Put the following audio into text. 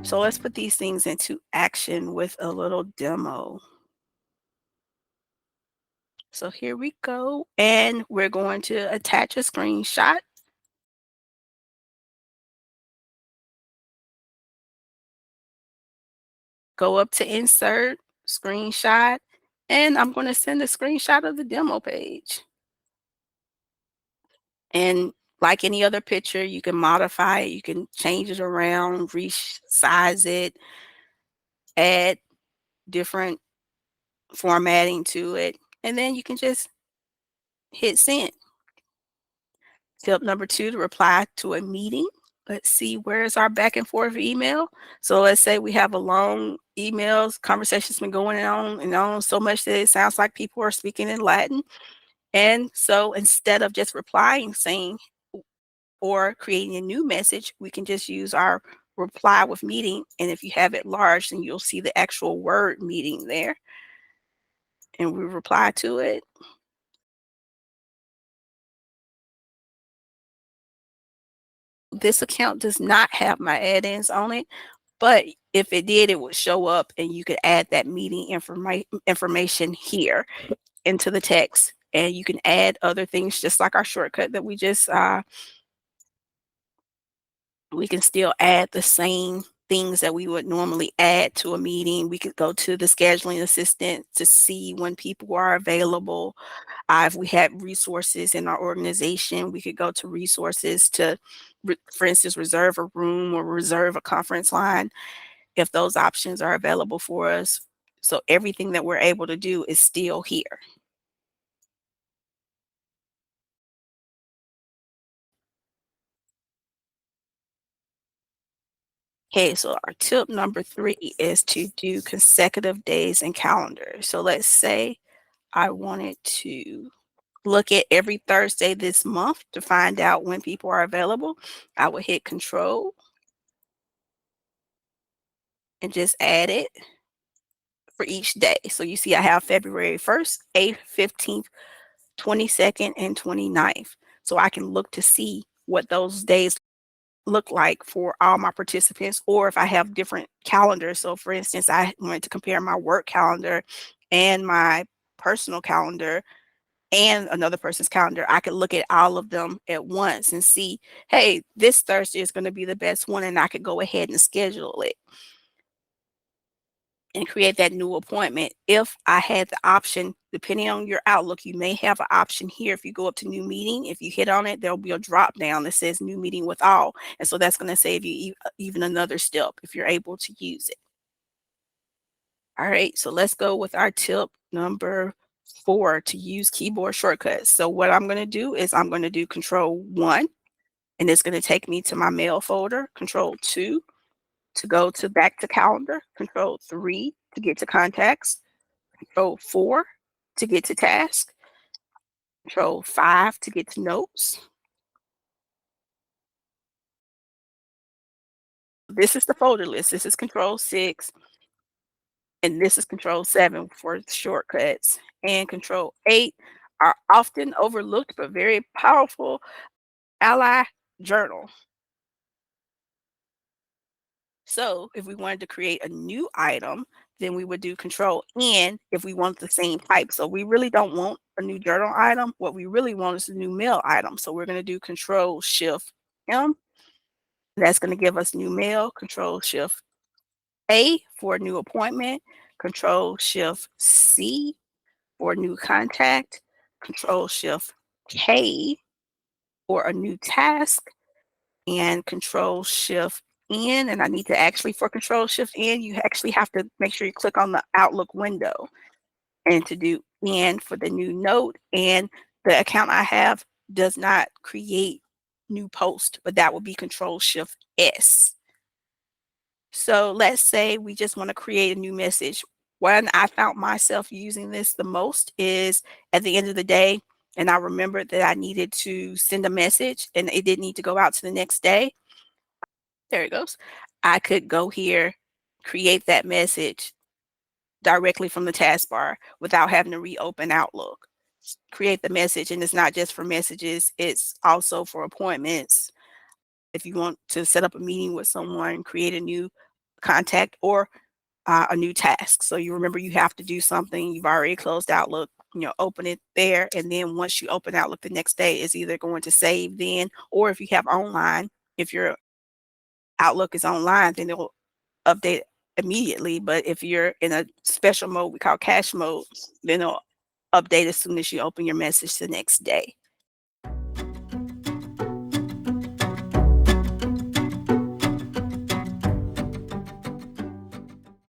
So let's put these things into action with a little demo. So here we go, and we're going to attach a screenshot. Go up to insert, screenshot, and I'm going to send a screenshot of the demo page. And like any other picture, you can modify it, you can change it around, resize it, add different formatting to it, and then you can just hit send. Tip number 2, to reply to a meeting. Let's see, where's our back and forth email? So let's say we have a long emails, conversation's been going on and on so much that it sounds like people are speaking in Latin. And so instead of just replying saying or creating a new message, we can just use our reply with meeting. And if you have it large, then you'll see the actual word meeting there. And we reply to it. This account does not have my add-ins on it, but if it did, it would show up and you could add that meeting information here into the text. And you can add other things just like our shortcut that we can still add the same things that we would normally add to a meeting. We could go to the scheduling assistant to see when people are available. If we had resources in our organization, we could go to resources to, for instance, reserve a room or reserve a conference line if those options are available for us. So everything that we're able to do is still here. Okay, so our tip number 3 is to do consecutive days and calendars. So let's say I wanted to look at every Thursday this month to find out when people are available. I would hit Control and just add it for each day. So you see I have February 1st, 8th, 15th, 22nd, and 29th. So I can look to see what those days look like for all my participants, or if I have different calendars. So for instance, I wanted to compare my work calendar and my personal calendar and another person's calendar. I could look at all of them at once and see, hey, this Thursday is going to be the best one, and I could go ahead and schedule it and create that new appointment. If I had the option, depending on your Outlook, you may have an option here. If you go up to new meeting, if you hit on it, there'll be a drop down that says new meeting with all. And so that's going to save you even another step if you're able to use it. All right, so let's go with our tip number 4, to use keyboard shortcuts. So what I'm going to do is I'm going to do Control-1, and it's going to take me to my mail folder, Control-2 to go to back to calendar, Control-3 to get to contacts, Control-4 to get to task, Control-5 to get to notes. This is the folder list. This is Control-6, and this is Control-7 for shortcuts. And Control-8 are often overlooked but very powerful, Ally Journal. So if we wanted to create a new item, then we would do Control-N if we want the same type. So we really don't want a new journal item. What we really want is a new mail item. So we're going to do Control-Shift-M. That's going to give us new mail. Control-Shift-A for a new appointment. Control-Shift-C for new contact. Control-Shift-K for a new task. And Control-Shift-N, and I need to actually, for Control-Shift-N, you actually have to make sure you click on the Outlook window and to do N for the new note. And the account I have does not create new post, but that would be Control-Shift-S. So let's say we just want to create a new message. When I found myself using this the most is at the end of the day, and I remembered that I needed to send a message and it didn't need to go out to the next day. There it goes. I could go here, create that message directly from the taskbar without having to reopen Outlook. Create the message, and it's not just for messages, it's also for appointments. If you want to set up a meeting with someone, create a new contact or a new task. So you remember you have to do something. You've already closed Outlook, open it there. And then once you open Outlook the next day, it's either going to save then, or if you have online, if your Outlook is online, then it'll update immediately. But if you're in a special mode we call cache mode, then it'll update as soon as you open your message the next day.